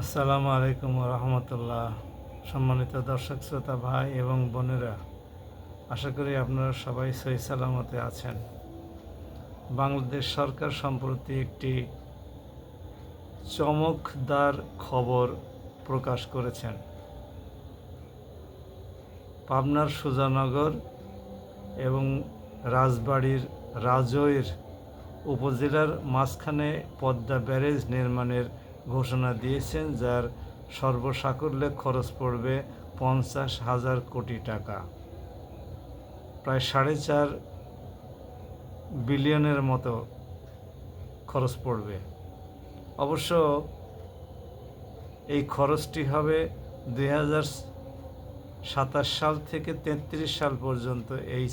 আসসালামু আলাইকুম রহমতুল্লাহ। সম্মানিত দর্শক শ্রোতা ভাই এবং বোনেরা, আশা করি আপনারা সবাই সহি সালামতে আছেন। বাংলাদেশ সরকার সম্প্রতি একটি চমকদার খবর প্রকাশ করেছেন। পাবনার সুজানগর এবং রাজবাড়ির রাজৈর উপজেলার মাঝখানে পদ্মা ব্যারেজ নির্মাণের ঘোষণা দিয়েছেন, যার সর্বসাকুল্যে খরচ পড়বে 50,000 কোটি টাকা, প্রায় 4.5 বিলিয়নের মতো খরচ পড়বে। অবশ্য এই খরচটি হবে 2027 সাল থেকে 33 সাল পর্যন্ত, এই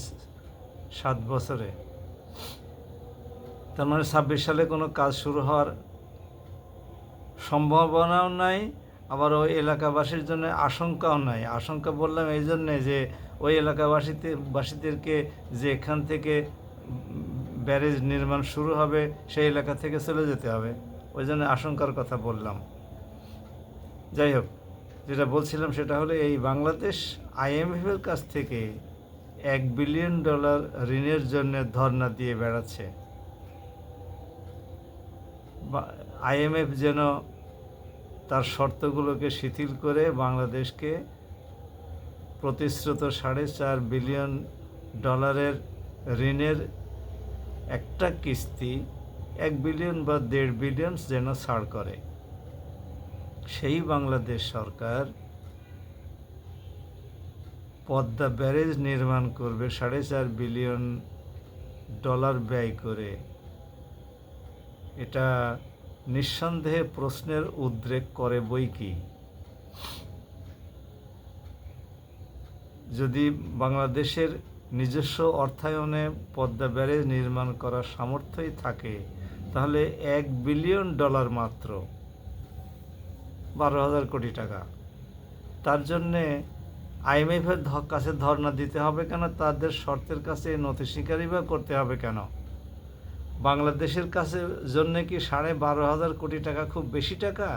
7 বছরে। তার মানে 26 সালে কোনো কাজ শুরু হওয়ার সম্ভাবনাও নাই, আবার ওই এলাকাবাসীর জন্য আশঙ্কাও নাই। আশঙ্কা বললাম এই জন্যে যে ওই এলাকাবাসীদেরকে যে এখান থেকে ব্যারেজ নির্মাণ শুরু হবে সেই এলাকা থেকে চলে যেতে হবে, ওই জন্য আশঙ্কার কথা বললাম। যাই হোক, যেটা বলছিলাম সেটা হলো এই বাংলাদেশ IMF-এর কাছ থেকে $1 বিলিয়ন ঋণের জন্য ধর্ণা দিয়ে বেড়াচ্ছে। IMF যেন তার শর্তগুলোকে শিথিল করে বাংলাদেশকে প্রতিশ্রুত $4.5 বিলিয়ন ঋণের একটা কিস্তি 1 বিলিয়ন বা 1.5 বিলিয়ন যেন ছাড় করে। সেই বাংলাদেশ সরকার পদ্মা ব্যারেজ নির্মাণ করবে $4.5 বিলিয়ন ব্যয় করে। এটা নিঃসন্দেহে প্রশ্নের উদ্রেক করে বই কি। যদি বাংলাদেশের নিজস্ব অর্থায়নে পদ্মা ব্যারেজ নির্মাণ করার সামর্থ্যই থাকে, তাহলে $1 বিলিয়ন মাত্র 12,000 কোটি টাকা, তার জন্যে IMF-এর কাছে ধর্ণা দিতে হবে কেন? তাদের শর্তের কাছে নথি স্বীকারই বা করতে হবে কেন? বাংলাদেশের কাছে জন্য কি 12,500 কোটি টাকা খুব বেশি টাকা?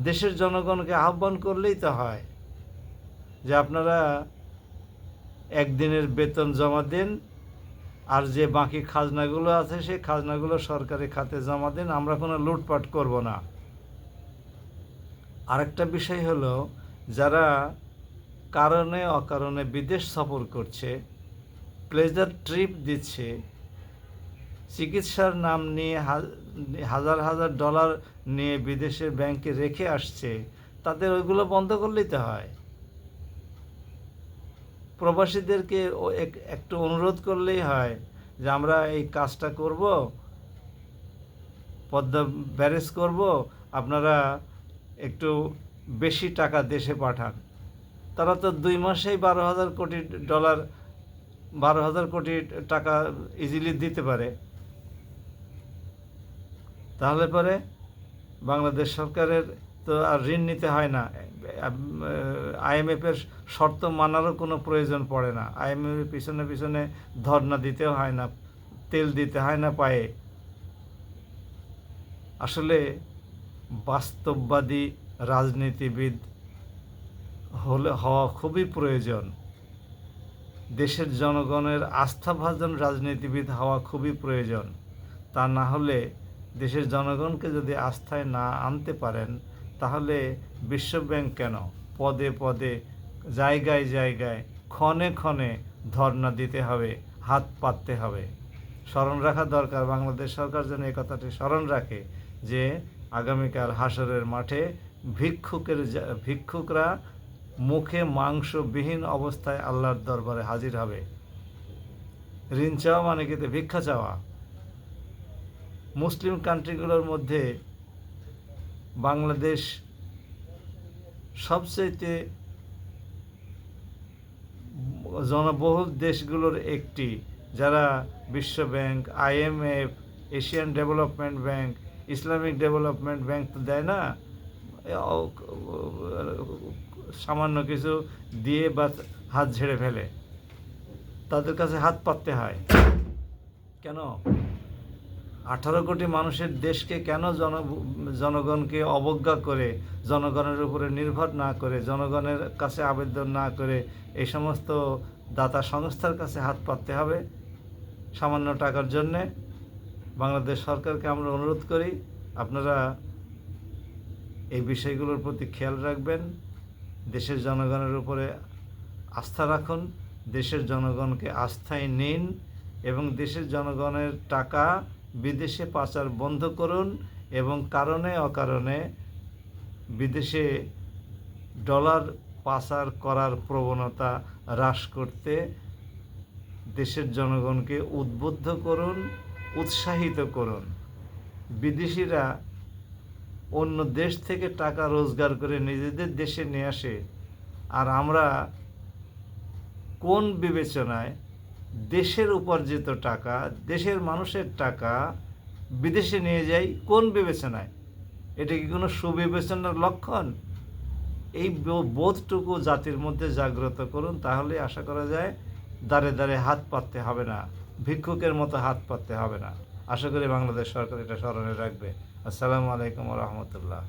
দেশের জনগণকে আহ্বান করলেই তো হয় যে আপনারা একদিনের বেতন জমা দিন, আর যে বাকি খাজনাগুলো আছে সেই খাজনাগুলো সরকারি খাতে জমা দিন, আমরা কোনো লুটপাট করব না। আরেকটা বিষয় হলো, যারা কারণে অকারণে বিদেশ সফর করছে, প্লেজার ট্রিপ দিচ্ছে, চিকিৎসার নাম নিয়ে হাজার হাজার ডলার নিয়ে বিদেশে ব্যাংকে রেখে আসছে, তাদের ওইগুলো বন্ধ করলেই তো হয়। প্রবাসীদেরকে একটু অনুরোধ করলেই হয় যে আমরা এই কাজটা করব, পদ্মা ব্যারেজ করব, আপনারা একটু বেশি টাকা দেশে পাঠান। তারা তো 2 মাসেই $12,000 কোটি টাকা ইজিলি দিতে পারে। তাহলে পরে বাংলাদেশ সরকারের তো আর ঋণ নিতে হয় না, IMF-এর শর্ত মানারও কোনো প্রয়োজন পড়ে না, IMF-এর পিছনে পিছনে ধর্ণা দিতেও হয় না, তেল দিতে হয় না পায়ে। আসলে বাস্তববাদী রাজনীতিবিদ হওয়া খুবই প্রয়োজন। দেশের জনগণের আস্থাভাজন রাজনীতিবিদ হওয়া খুবই প্রয়োজন। তা না হলে দেশের জনগণকে যদি আস্থায় না আনতে পারেন, তাহলে বিশ্বব্যাংক কেন পদে পদে জায়গায় জায়গায় ক্ষণে ক্ষণে ধর্ণা দিতে হবে, হাত পাততে হবে। স্মরণ রাখা দরকার, বাংলাদেশ সরকার যেন এই কথাটি স্মরণ রাখে যে আগামীকাল হাসরের মাঠে ভিক্ষুকরা মুখে মাংসবিহীন অবস্থায় আল্লাহর দরবারে হাজির হবে। ঋণ চাওয়া মানে কিন্তু ভিক্ষা চাওয়া। মুসলিম কান্ট্রিগুলোর মধ্যে বাংলাদেশ সবচেয়ে জনবহুল দেশগুলোর একটি, যারা বিশ্বব্যাংক, IMF, Asian development bank, Islamic development bank তো দেয় না, সামান্য কিছু দিয়ে বা হাত ঝেড়ে ফেলে, তাদের কাছে হাত পাততে হয় কেন? 18 কোটি মানুষের দেশকে কেন জনগণকে অবজ্ঞা করে, জনগণের উপরে নির্ভর না করে, জনগণের কাছে আবেদন না করে এই সমস্ত দাতা সংস্থার কাছে হাত পাততে হবে সামান্য টাকার জন্যে? বাংলাদেশ সরকারকে আমরা অনুরোধ করি, আপনারা এই বিষয়গুলোর প্রতি খেয়াল রাখবেন, দেশের জনগণের উপরে আস্থা রাখুন, দেশের জনগণকে আস্থায় নিন এবং দেশের জনগণের টাকা বিদেশে পাচার বন্ধ করুন এবং কারণে অকারণে বিদেশে ডলার পাচার করার প্রবণতা হ্রাস করতে দেশের জনগণকে উদ্বুদ্ধ করুন, উৎসাহিত করুন। বিদেশিরা অন্য দেশ থেকে টাকা রোজগার করে নিজেদের দেশে নিয়ে আসে, আর আমরা কোন বিবেচনায় দেশের উপার্জিত টাকা, দেশের মানুষের টাকা বিদেশে নিয়ে যাই? কোন বিবেচনায়? এটা কি কোনো সুবিবেচনার লক্ষণ? এই বোধটুকু জাতির মধ্যে জাগ্রত করুন, তাহলে আশা করা যায় দাঁড়ে দাঁড়ে হাত পাততে হবে না, ভিক্ষুকের মতো হাত পাততে হবে না। আশা করি বাংলাদেশ সরকার এটা স্মরণে রাখবে। আসসালামু আলাইকুম ওয়া রাহমাতুল্লাহ।